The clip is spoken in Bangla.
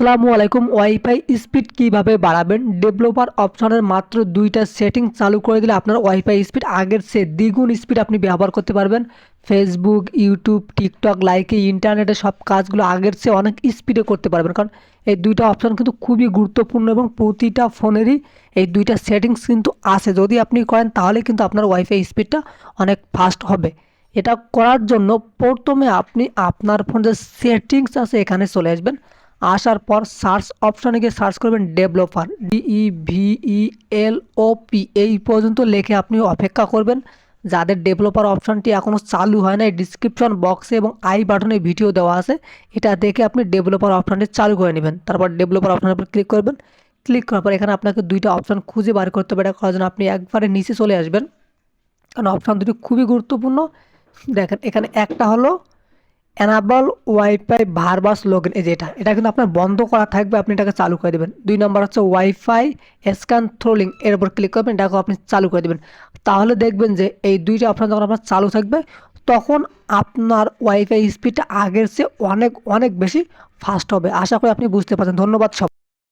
আসসালামু আলাইকুম। ওয়াইফাই স্পিড কিভাবে বাড়াবেন? ডেভেলপার অপশনের মাত্র ২টা সেটিং চালু করে দিলে আপনার ওয়াইফাই স্পিড আগের চেয়ে দ্বিগুণ স্পিড আপনি ব্যবহার করতে পারবেন। ফেসবুক, ইউটিউব, টিকটক, লাইকে ইন্টারনেটে সব কাজগুলো আগের চেয়ে অনেক স্পিডে করতে পারবেন। কারণ এই ২টা অপশন কিন্তু খুবই গুরুত্বপূর্ণ এবং প্রতিটা ফোনেরই এই ২টা সেটিংস কিন্তু আছে। যদি আপনি করেন তাহলে কিন্তু আপনার ওয়াইফাই স্পিডটা অনেক ফাস্ট হবে। এটা করার জন্য প্রথমে আপনি আপনার ফোনে যে সেটিংস আছে এখানে চলে আসবেন। আসার পর সার্চ অপশনে গিয়ে সার্চ করবেন ডেভেলপার, DEVELOP এই পর্যন্ত লিখে আপনি অপেক্ষা করবেন। যাদের ডেভেলপার অপশনটি এখনও চালু হয় না, ডিসক্রিপশন বক্সে এবং আই বাটনে ভিডিও দেওয়া আছে, এটা দেখে আপনি ডেভেলপার অপশনটি চালু করে নেবেন। তারপর ডেভেলপার অপশনের উপর ক্লিক করবেন। ক্লিক করার পর এখানে আপনাকে 2টা অপশন খুঁজে বার করতে হবে। এটা করার জন্য আপনি একবারে নিচে চলে আসবেন, কারণ অপশন দুটি খুবই গুরুত্বপূর্ণ। দেখেন এখানে একটা হলো এনাবল ওয়াইফাই ভারবাস লগইন, এই যে এটা কিন্তু আপনার বন্ধ করা থাকবে, আপনি এটাকে চালু করে দেবেন। 2 নম্বর হচ্ছে ওয়াইফাই স্ক্যান থ্রোলিং, এর উপর ক্লিক করবেন, এটাকে আপনি চালু করে দেবেন। তাহলে দেখবেন যে এই 2টা অপশন যখন আপনার চালু থাকবে তখন আপনার ওয়াইফাই স্পিডটা আগের চেয়ে অনেক অনেক বেশি ফাস্ট হবে। আশা করি আপনি বুঝতে পারছেন। ধন্যবাদ সব।